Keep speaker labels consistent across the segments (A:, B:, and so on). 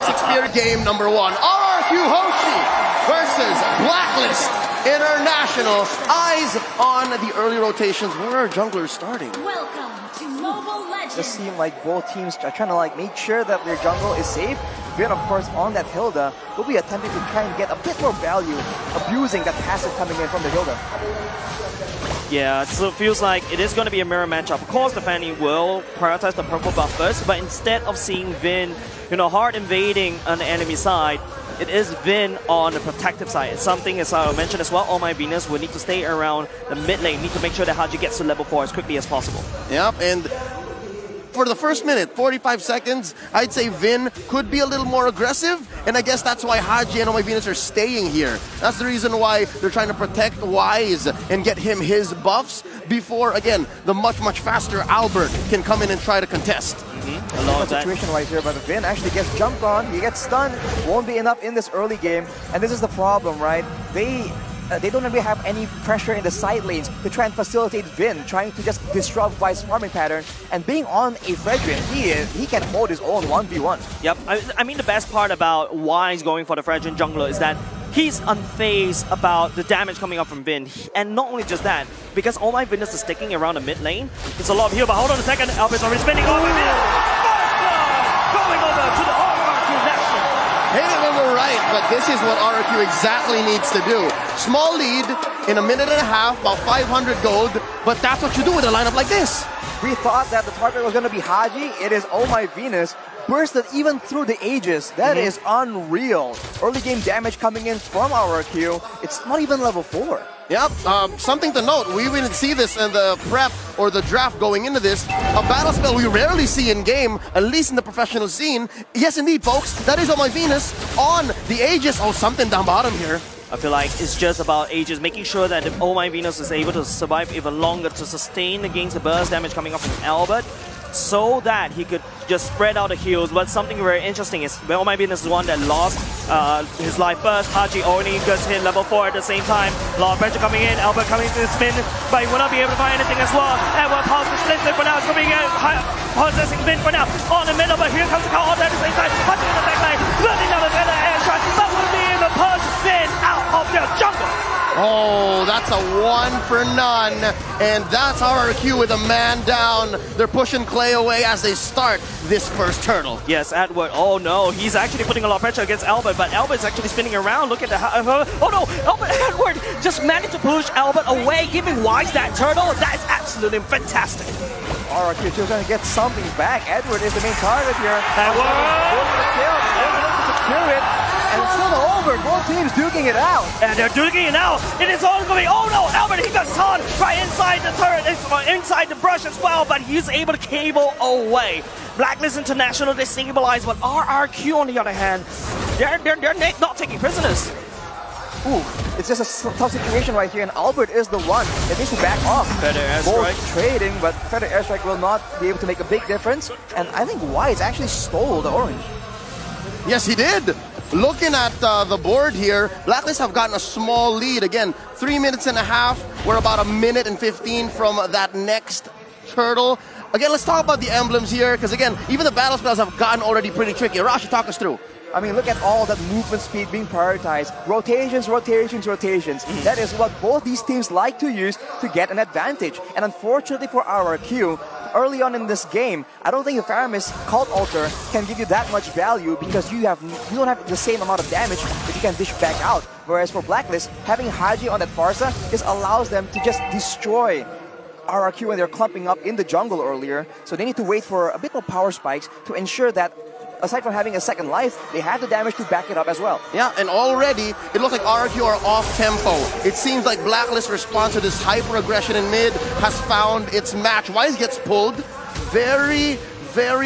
A: Experience game number 1. Rrq Hoshi versus Blacklist International. Eyes on the early rotations. Where are junglers starting?
B: Welcome to Mobile Legends.
C: It seems like both teams are trying to make sure that their jungle is safe. Vin, of course, on that Hilda will be attempting to try and get a bit more value, abusing that passive coming in from the Hilda.
D: Yeah, so it feels like it is going to be a mirror matchup. Of course, the Fanny will prioritize the purple buff first, but instead of seeing Vin, hard invading on the enemy side, it is Vin on the protective side. It's something, as I mentioned as well, All My Venus will need to stay around the mid lane, need to make sure that Haji gets to level 4 as quickly as possible.
A: Yep, and for the first minute, 45 seconds, I'd say Vin could be a little more aggressive, and I guess that's why Haji and All My Venus are staying here. That's the reason why they're trying to protect Wise and get him his buffs before, again, the much faster Albert can come in and try to contest.
C: A situation right here, but Vin actually gets jumped on, he gets stunned, won't be enough in this early game, and this is the problem, right? They don't really have any pressure in the side lanes to try and facilitate Vin, trying to just disrupt Vice's farming pattern. And being on a Fredrin, he can hold his own 1v1.
D: Yep, I mean the best part about Wise going for the Fredrin jungler is that he's unfazed about the damage coming up from Vin. And not only just that, because All My Venus is sticking around the mid lane, it's a lot of heal, but hold on a second, Albert's already spinning All My Venus! Going over to the Rrq National!
A: Hate it when we're right, but this is what Rrq exactly needs to do. Small lead in a minute and a half, about 500 gold, but that's what you do with a lineup like this.
C: We thought that the target was going to be Haji. It is All My Venus. Bursted even through the ages. That is unreal. Early game damage coming in from Rrq. It's not even level 4.
A: Yep, something to note, we didn't see this in the prep or the draft going into this. A battle spell we rarely see in game, at least in the professional scene. Yes, indeed, folks, that is All My Venus on the Aegis. Oh, something down bottom here.
D: I feel like it's just about Aegis, making sure that if All My Venus is able to survive even longer to sustain against the burst damage coming up from Albert, so that he could just spread out the heals. But something very interesting is All My Venus is one that lost his life first. Haji only just hit level 4 at the same time. A lot of pressure coming in, Albert coming to the spin, but he will not be able to find anything as well. And we'll pause the split for now. It's going to be possessing Vin for now. On the middle, but here comes the call at the same time. Haji in the back line, running down the middle air shot, but will be able to push Vin out of their jungle.
A: Oh, that's a 1 for none. And that's Rrq with a man down. They're pushing Clay away as they start this first turtle.
D: Yes, Edward. Oh no, he's actually putting a lot of pressure against Albert, but Albert's actually spinning around. Look at the... oh no, Edward just managed to push Albert away, giving Wise that turtle. That is absolutely fantastic.
C: Rrq is going to get something back. Edward is the main target here. Edward! And it's still over. Both teams duking it out.
D: And they're duking it out. It is all going. Oh no, Albert, he got caught right inside the turret, inside the brush as well, but he's able to cable away. Blacklist International destabilized, but Rrq on the other hand, they're not taking prisoners.
C: Ooh, it's just a tough situation right here, and Albert is the one that needs to back off.
D: Feather airstrike.
C: Both trading, but Feather airstrike will not be able to make a big difference. And I think Wise actually stole the orange.
A: Yes, he did. Looking at the board here, Blacklist have gotten a small lead. Again, 3 minutes and a half. We're about a minute and 15 from that next turtle. Again, let's talk about the emblems here, because again, even the battle spells have gotten already pretty tricky. Rashi, talk us through.
C: I mean, look at all that movement speed being prioritized. Rotations. That is what both these teams like to use to get an advantage. And unfortunately for Rrq, early on in this game, I don't think the Faramis Cult Altar can give you that much value because you don't have the same amount of damage that you can dish back out. Whereas for Blacklist, having Haji on that Farsa just allows them to just destroy Rrq when they're clumping up in the jungle earlier. So they need to wait for a bit more power spikes to ensure that aside from having a second life, they have the damage to back it up as well.
A: Yeah, and already, it looks like Rrq are off tempo. It seems like Blacklist's response to this hyper-aggression in mid has found its match. Wise gets pulled very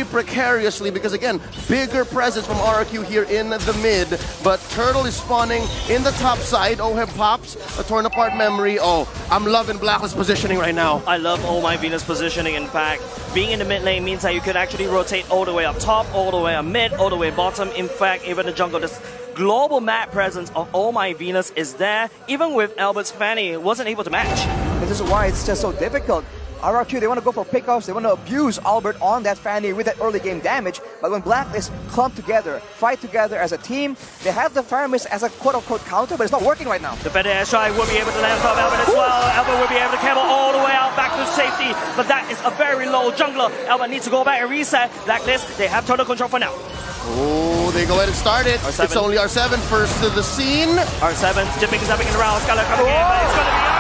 A: precariously because, again, bigger presence from Rrq here in the mid. But Turtle is spawning in the top side. Oheb pops a torn apart memory. Oh, I'm loving Blacklist positioning right now.
D: I love All My Venus positioning. In fact, being in the mid lane means that you could actually rotate all the way up top, all the way up mid, all the way bottom. In fact, even the jungle, this global map presence of All My Venus is there. Even with Albert's Fanny, wasn't able to match.
C: This is why it's just so difficult. RRQ, they want to go for pickoffs, they want to abuse Albert on that Fanny with that early game damage, but when Blacklist clump together, fight together as a team, they have the Fire Mist as a quote-unquote counter, but it's not working right now.
D: The better airstrike will be able to land on top of Albert as well. Albert will be able to cable all the way out back to safety, but that is a very low jungler. Albert needs to go back and reset. Blacklist, they have total control for now.
A: Oh, they go ahead and start it.
D: R7.
A: It's only R7 first to the scene.
D: R7, zipping around. Skylar coming in, but it's going to be R7.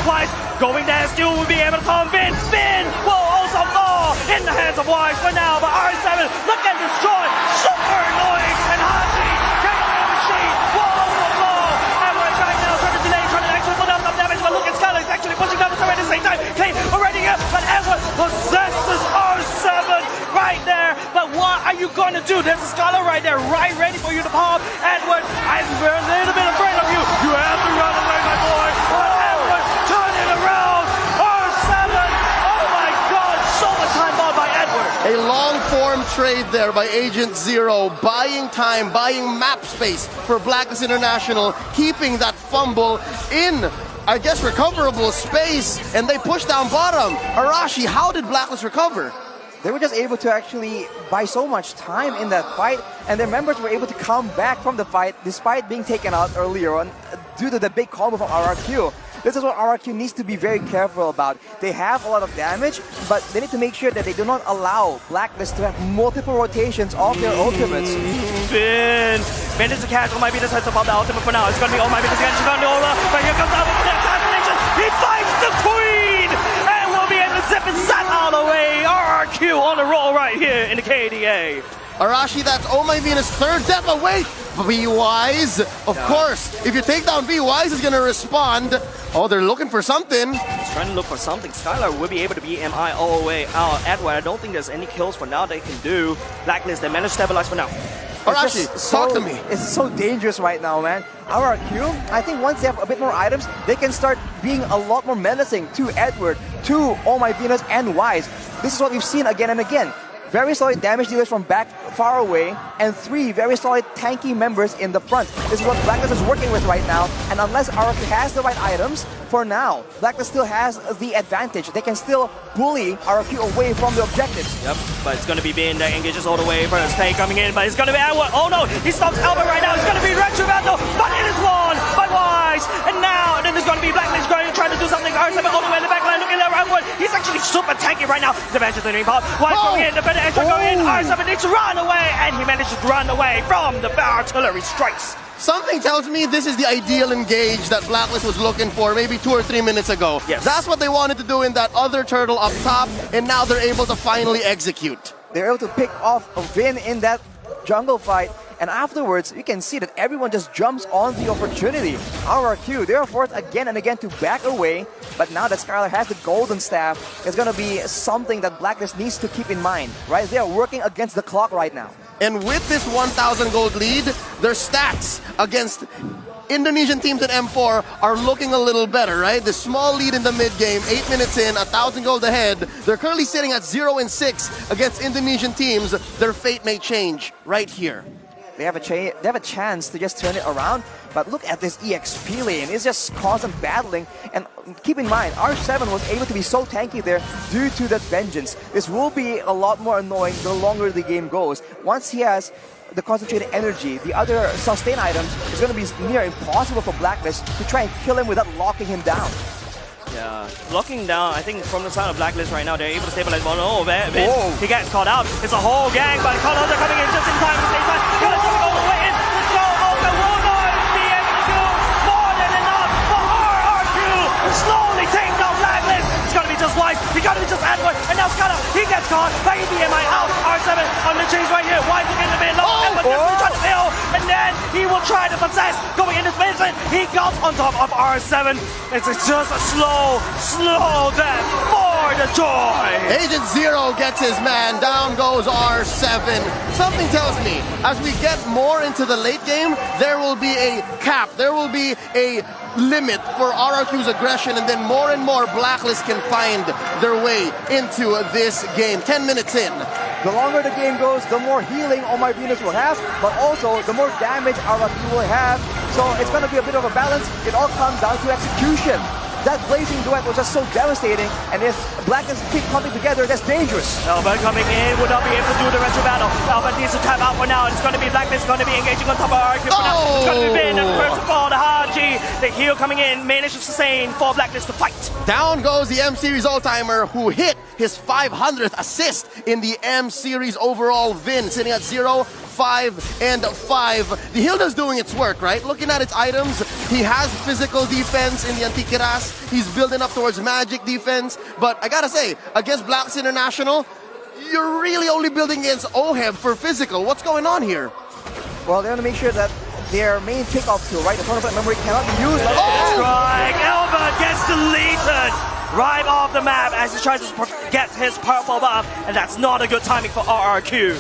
D: Wise going there, still will be able to come in. Finn will also fall in the hands of Wise for now, but R7 look at destroy, super annoying, and Hoshi, Dragon Machine will also fall. And Wise right now trying to delay, trying to actually put out some damage, but look at Skylar, he's actually pushing down the turret at the same time. Kane already here, but Edward possesses R7 right there. But what are you going to do? There's a Skylar right there, right ready for you to pop. Edward, I'm a little bit afraid of you. You have to run away, my boy. But Edward, turn it around. R7. Oh my God, so much time bought by Edward.
A: A long-form trade there by Agent Zero, buying time, buying map space for Blacklist International, keeping that fumble in, I guess, recoverable space, and they push down bottom. Arashi, how did Blacklist recover?
C: They were just able to actually buy so much time in that fight, and their members were able to come back from the fight despite being taken out earlier on due to the big combo from RRQ. This is what RRQ needs to be very careful about. They have a lot of damage, but they need to make sure that they do not allow Blacklist to have multiple rotations of their ultimates.
D: Finn managed to catch All My Venus heads above the ultimate for now. It's going to be All My Venus again. She's going to over, but here comes Albert for the assassination. He fights the Queen, and will be able to zip and sat out of the way. RRQ on the roll right here in the KDA.
A: Arashi, that's Oh My Venus' third death. But wait, V-Wise, of course, if you take down V-Wise, is going to respond. Oh, they're looking for something.
D: He's trying to look for something. Skylar will be able to beat MI all the way out. Edward, I don't think there's any kills for now they can do. Blacklist, they managed to stabilize for now.
A: Arashi, talk to me.
C: It's so dangerous right now, man. RRQ, I think once they have a bit more items, they can start being a lot more menacing to Edward, to Oh My Venus, and Wise. This is what we've seen again and again. Very solid damage dealers from back far away, and 3 very solid tanky members in the front. This is what Blacklist is working with right now, and unless RRQ has the right items, for now, Blacklist still has the advantage. They can still bully RRQ away from the objectives.
D: Yep, but it's going to be Bin that engages all the way. First Tay coming in, but it's going to be Edward. Oh no, he stops Albert right now. It's going to be Rrq battle, but it is won by Wise. And now, then there's going to be Blacklist going to try to do something. R7 all the way in the back line, looking at Edward. He's actually super tanky right now. The bench is doing pop. Wise going in, the better extra going in. R7 needs to run away, and he manages to run away from the artillery strikes.
A: Something tells me this is the ideal engage that Blacklist was looking for maybe 2 or 3 minutes ago.
D: Yes.
A: That's what they wanted to do in that other turtle up top, and now they're able to finally execute.
C: They're able to pick off a win in that jungle fight, and afterwards you can see that everyone just jumps on the opportunity. RRQ, they're forced again and again to back away, but now that Skylar has the golden staff, it's going to be something that Blacklist needs to keep in mind, right? They are working against the clock right now.
A: And with this 1,000 gold lead, their stats against Indonesian teams in M4 are looking a little better, right? The small lead in the mid game, 8 minutes in, 1,000 gold ahead. They're currently sitting at 0-6 against Indonesian teams. Their fate may change right here.
C: They have a chance to just turn it around, but look at this EXP lane. It's just constant battling, and keep in mind, R7 was able to be so tanky there due to that vengeance. This will be a lot more annoying the longer the game goes. Once he has the concentrated energy, the other sustain items, it's going to be near impossible for Blacklist to try and kill him without locking him down.
D: Yeah, locking down, I think from the side of Blacklist right now, they're able to stabilize. Oh, man, he gets caught out. It's a whole gang, but call-outs are coming in just in time. Gonna jump all the way in. Let's go, Oka will not be able to do more than enough for RRQ. Slowly take down Blacklist. It's gonna be just Wise. He gotta be just Edward. And now Scala, he gets caught by EDMI out. R7 on the chase right here. Wise again in the mid. Edward just trying to kill. And then he will try to possess. Going in this basement. He got on top of R7. It's just a slow death for the joy.
A: Agent Zero gets his man. Down goes R7. Something tells me, as we get more into the late game, there will be a cap. There will be a limit for RRQ's aggression, and then more and more Blacklist can find their way into this game. 10 minutes in.
C: The longer the game goes, the more healing Oh My Venus will have, but also the more damage RRQ will have So it's going to be a bit of a balance. It all comes down to execution. That blazing duet was just so devastating, and if Blacklist keep coming together, that's dangerous.
D: Albert coming in, would not be able to do the retro battle. Albert needs to tap out for now. It's going to be Blacklist, going to be engaging on top of RRQ for now. It's going to be Vin, and first of all, the Haji, the heal coming in, managed to sustain for Blacklist to fight.
A: Down goes the M-Series old-timer who hit his 500th assist in the M-Series overall. Vin sitting at 0, 5, and 5. The Hilda's doing its work, right? Looking at its items, he has physical defense in the Antiquitas. He's building up towards magic defense. But I gotta say, against Blacks International, you're really only building against OHEB for physical. What's going on here?
C: Well, they want to make sure that their main pickoff tool, right? The tournament memory cannot be used.
D: Strike! Albert gets deleted right off the map as he tries to get his purple buff, and that's not a good timing for RRQ.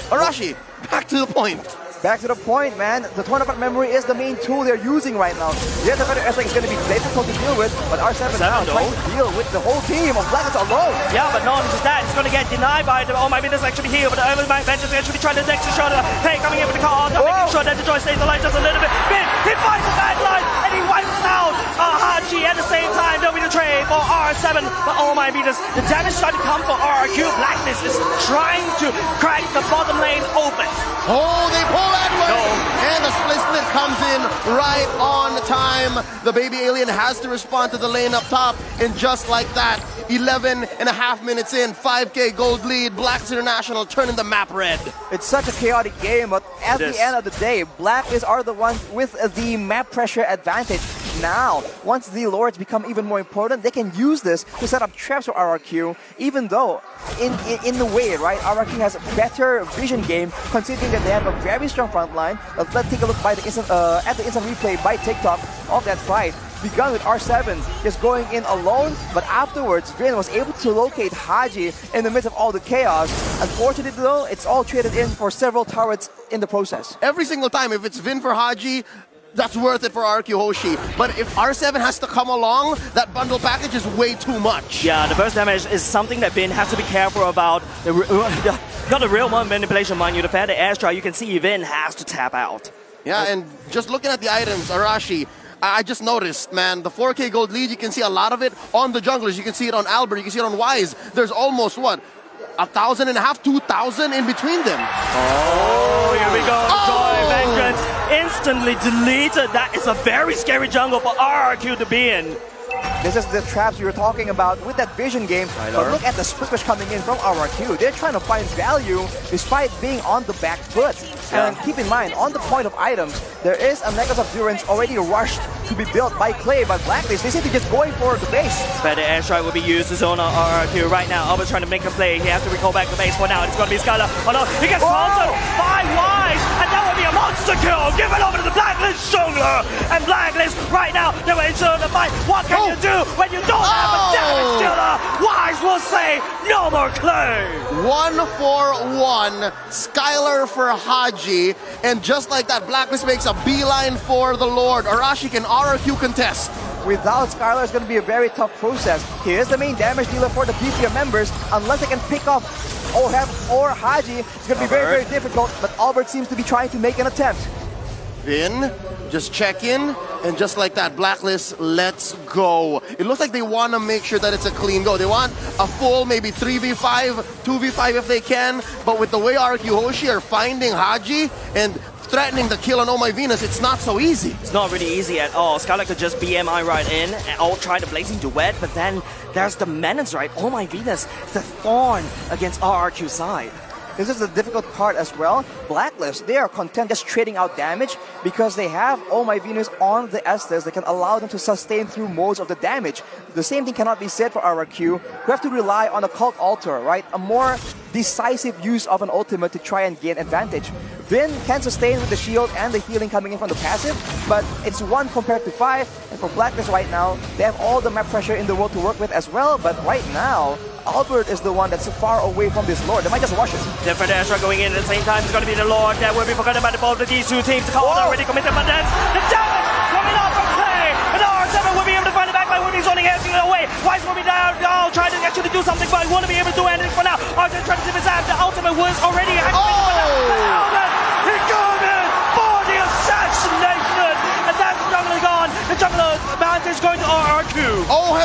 A: Arashi, back to the point.
C: Back to the point, man. The tournament memory is the main tool they're using right now. Yes, the better aspect is going to be difficult to deal with, but R7 now trying to deal with the whole team of Blacklist alone.
D: Yeah, but not just that, it's going to get denied by the Oh My Goodness actually here, but the Early Vengeance actually trying to next shot. Hey, coming in with the call, making sure that the Joy stays alive just a little bit. Vin, he finds the bad line, and he wipes out Haji at the same time. There'll be the trade for R7, but oh my goodness, the damage starting to come for RRQ. Blacklist is trying to crack the bottom lane open.
A: Oh, they pull that way! No. And the split comes in right on time. The baby alien has to respond to the lane up top, and just like that, 11 and a half minutes in, 5K gold lead, Blacks International turning the map red.
C: It's such a chaotic game, but at the end of the day, Blacklist are the ones with the map pressure advantage. Now, once the Lords become even more important, they can use this to set up traps for RRQ, even though, in the way, right, RRQ has a better vision game, considering that they have a very strong front line. Let's take a look by the instant, at the instant replay by TikTok of that fight. Begun with R7 just going in alone, but afterwards, Vin was able to locate Haji in the midst of all the chaos. Unfortunately though, it's all traded in for several turrets in the process.
A: Every single time, if it's Vin for Haji, that's worth it for Rrq Hoshi. But if R7 has to come along, that bundle package is way too much.
D: Yeah, the burst damage is something that Vin has to be careful about. Not the real one manipulation, mind you. The fair the airstrike, you can see Vin has to tap out.
A: Yeah, and just looking at the items, Arashi, I just noticed, man, the 4K gold lead, you can see a lot of it on the junglers. You can see it on Albert, you can see it on Wise. There's almost, what, 1,500, 2,000 in between them.
D: Oh, here we go. Joy Vengeance instantly deleted. That is a very scary jungle for RRQ to be in.
C: This is the traps we were talking about with that vision game. But look at the split push coming in from RRQ. They're trying to find value despite being on the back foot. And keep in mind, on the point of items, there is a Necklace of Durance already rushed to be built by Clay, but Blacklist, they seem to just going for the base.
D: Better airstrike will be used to zone on RRQ right now. Albert's trying to make a play. He has to recall back the base for now. It's going to be Skylar. Oh no, he gets countered by Wise, and that would be a monster kill. Give it over to the Blacklist jungler. And Blacklist right now, they were into the fight. What can you do when you don't have a damage dealer? Wise will say, no more Clay.
A: 1 for 1, Skylar for Haji, and just like that, Blacklist makes a beeline for the Lord. Arashi, can RRQ contest?
C: Without Skylar, it's going to be a very tough process. He is the main damage dealer for the BPM members. Unless they can pick off OHEB or Haji, it's going to be very, very difficult, but Albert seems to be trying to make an attempt.
A: Vin, just check in, and just like that, Blacklist, let's go. It looks like they want to make sure that it's a clean go. They want a full maybe 3v5, 2v5 if they can, but with the way Rrq Hoshi are finding Haji and threatening the kill on Oh My Venus, it's not so easy.
D: It's not really easy at all. Skylar could just BMI right in and all try the blazing duet, but then there's the menace, right? Oh My Venus, the thorn against RRQ side.
C: This is the difficult part as well. Blacklist, they are content just trading out damage because they have Oh My Venus on the Estes that can allow them to sustain through most of the damage. The same thing cannot be said for RRQ. We have to rely on a Cult Altar, right? A more decisive use of an ultimate to try and gain advantage. Vin can sustain with the shield and the healing coming in from the passive, but it's 1 compared to 5, and for Blacklist right now, they have all the map pressure in the world to work with as well, but right now, Albert is the one that's far away from this Lord. They might just rush it.
D: Different airstrike going in at the same time. It's going to be the Lord that will be forgotten by both of these two teams. Call already committed, but then the damage coming out from Clay, and R7 will be able to find it back by Woodie's only answering it away. Wise will be down, trying to actually do something, but he won't be able to do anything for now. R7 trying to tip his hand. The ultimate was already activated, but now he got it for the assassination.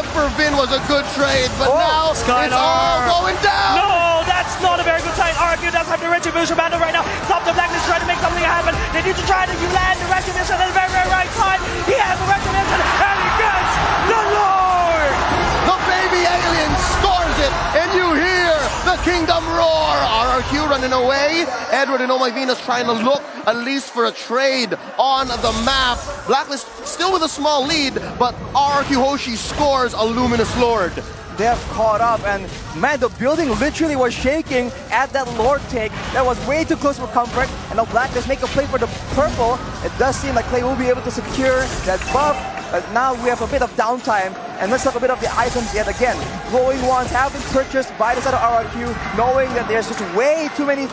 A: Rev for Vin was a good trade, but now it's all going down.
D: No, that's not a very good sign. Rrq does have the retribution battle right now. Stop the Blacklist trying to make something happen. They need to try to land the retribution at the very, very right time. He has the retribution and he gets the Lord.
A: The baby alien scores it, and you hear the kingdom roar. Rrq running away. Edward and Oh My Venus trying to look at least for a trade on the map. Blacklist still with a small lead, but Rrq Hoshi scores a Luminous Lord.
C: They have caught up, and man, the building literally was shaking at that Lord take. That was way too close for comfort, and now Blacklist make a play for the purple. It does seem like Clay will be able to secure that buff, but now we have a bit of downtime, and let's talk a bit of the items yet again. Glowing wands have been purchased by the side of Rrq, knowing that there's just way too many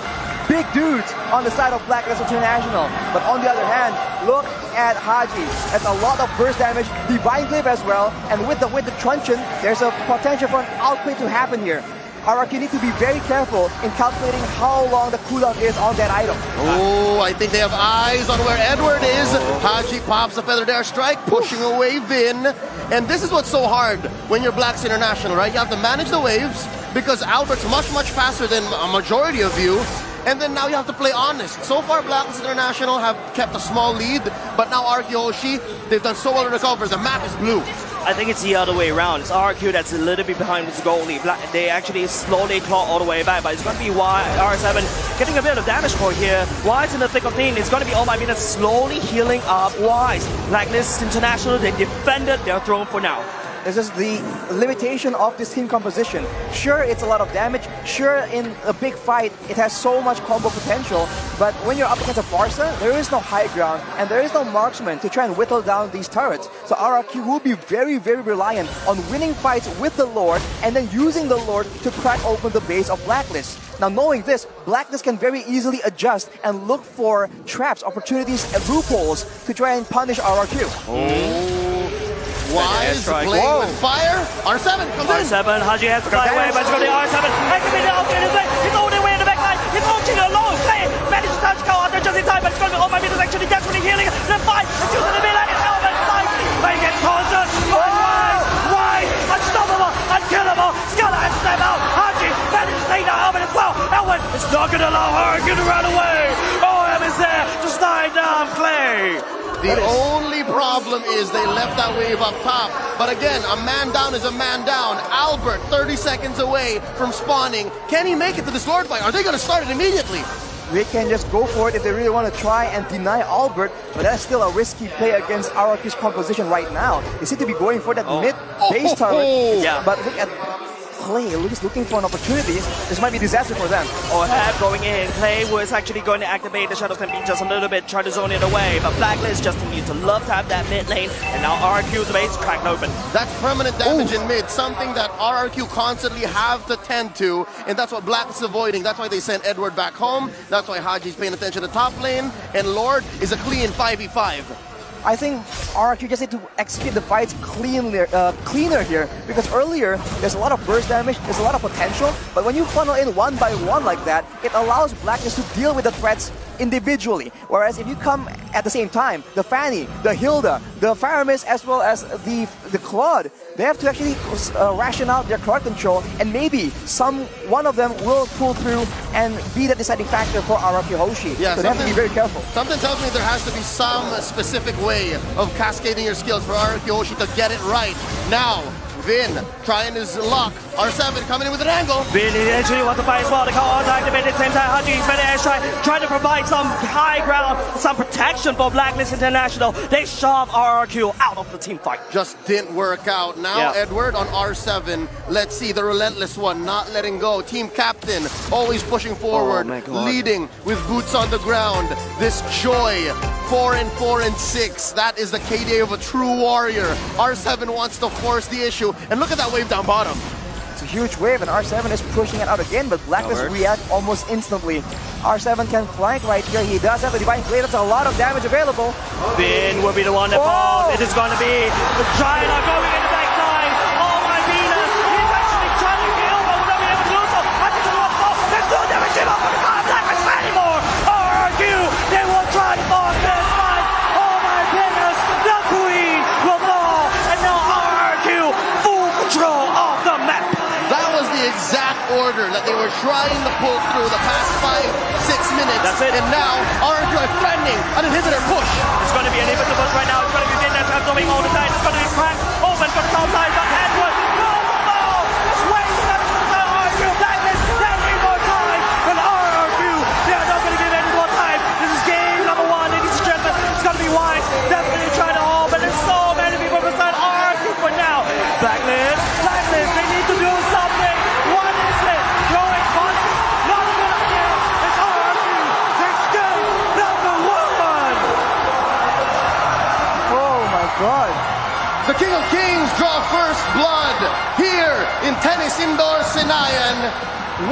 C: big dudes on the side of Blacklist International. But on the other hand, look at Haji. That's a lot of burst damage, Divine Glaive as well, and with the truncheon, there's a potential for an outplay to happen here. Rrq need to be very careful in calculating how long the cooldown is on that item.
A: Oh, I think they have eyes on where Edward is. Haji pops a Feather Dare Strike, pushing away Vin. And this is what's so hard when you're Blacks International, right? You have to manage the waves because Albert's much, much faster than a majority of you. And then now you have to play honest. So far, Blacklist International have kept a small lead, but now Rrq Hoshi, they've done so well to recover. The map is blue.
D: I think it's the other way around. It's Rrq that's a little bit behind with goalie. They actually slowly claw all the way back, but it's going to be R7 getting a bit of damage for here. Wise in the thick of things. It's going to be Oh My Venus slowly healing up Wise. Blacklist International, they defended their throne for now.
C: This is the limitation of this team composition. Sure, it's a lot of damage. Sure, in a big fight, it has so much combo potential. But when you're up against a Farsa, there is no high ground and there is no marksman to try and whittle down these turrets. So Rrq will be very, very reliant on winning fights with the Lord and then using the Lord to crack open the base of Blacklist. Now, knowing this, Blacklist can very easily adjust and look for traps, opportunities, and loopholes to try and punish Rrq.
A: Wise playing with fire. R7 comes in.
D: R7, Haji has to fly away, but it's going to be R7. I can be the option in his way. He's all the way in the back line. He's launching alone. Play. Managed to touch out there just in time, but it's going to be Oh My Venus actually desperately healing. The fight. It's using the mid-lane. It's Element fight. They get taunted. Wise. Unstoppable. Unkillable. Scala and step out. Haji managed to take down Element as well. Element is not going to allow her to run away. OM is there to slide down Clay.
A: The only problem is they left that wave up top. But again, a man down is a man down. Albert, 30 seconds away from spawning. Can he make it to this Lord fight? Are they going to start it immediately?
C: They can just go for it if they really want to try and deny Albert, but that's still a risky play against Rrq's composition right now. They seem to be going for that mid-base turret, but look at Clay looking for an opportunity. This might be disaster for them.
D: Have going in. Clay was actually going to activate the Shadow Stampede just a little bit, try to zone it away, but Blacklist just continues to love to have that mid lane, and now Rrq's base cracked open.
A: That's permanent damage in mid, something that Rrq constantly have to tend to, and that's what Blacklist is avoiding. That's why they sent Edward back home. That's why Haji's paying attention to top lane, and Lord is a clean 5v5.
C: I think Rrq just need to execute the fights cleaner here, because earlier there's a lot of burst damage, there's a lot of potential, but when you funnel in one by one like that, it allows Blacklist to deal with the threats individually. Whereas if you come at the same time, the Fanny, the Hilda, the Faramis, as well as the Claude, they have to actually ration out their crowd control, and maybe one of them will pull through and be the deciding factor for Rrq Hoshi.
A: Yeah,
C: so they have to be very careful.
A: Something tells me there has to be some specific way of cascading your skills for Rrq Hoshi to get it right. Now, Vin trying his luck. R7 coming in with an angle.
D: Vin eventually wants to fight as well. The call to activate at the same time. Haji's better air strike, trying to provide some high ground, some protection for Blacklist International. They shove Rrq out of the team fight.
A: Just didn't work out. Now Edward on R7. Let's see the relentless one, not letting go. Team captain, always pushing forward, leading with boots on the ground. This joy, 4-4 and 6. That is the KDA of a true warrior. R7 wants to force the issue, and look at that wave down bottom.
C: It's a huge wave, and R7 is pushing it out again, but Blacklist react almost instantly. R7 can flank right here. He does have a Divine Glaive. That's a lot of damage available.
D: Vin will be the one that falls. It is going to be the Giant going in the back line. Oh my Venus! He's actually trying to kill, but will not be able to do so. I think it's one fall. There's no damage in on the Blacklist anymore. Rrq, they will try for this fight. Oh my goodness! The Queen will fall, and now Rrq full
A: trying to pull through the past 5-6 minutes.
D: That's it.
A: And now RRQ are threatening an inhibitor push.
D: It's going to be an inhibitor push right now. It's going to be Vietnam absorbing all the time. It's going to be cracked open from the south side. But Edward, no! Just waiting at the RRQ. Blacklist, they need more time. But RRQ, they are not going to give any more time. This is game number 1, ladies and gentlemen. It's going to be wide. Definitely trying to hold, but there's so many people beside RRQ for now. Blacklist, they need to do something. What is it? Throwing punch? Not a good idea. It's RRQ. It's game number 1.
C: Oh my God.
A: The King of Kings draw first blood here in Tennis Indoor Sinayan. 1-0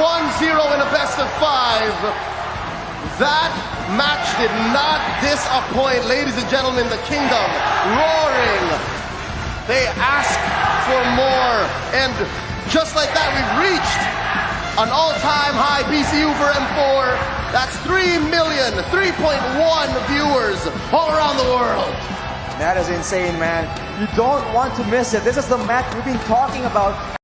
A: in a best of 5. That match did not disappoint, ladies and gentlemen. The Kingdom roaring. They ask for more, and just like that, we've reached an all-time high BCU for M4. That's 3.1 million viewers all around the world.
C: That is insane, man. You don't want to miss it. This is the match we've been talking about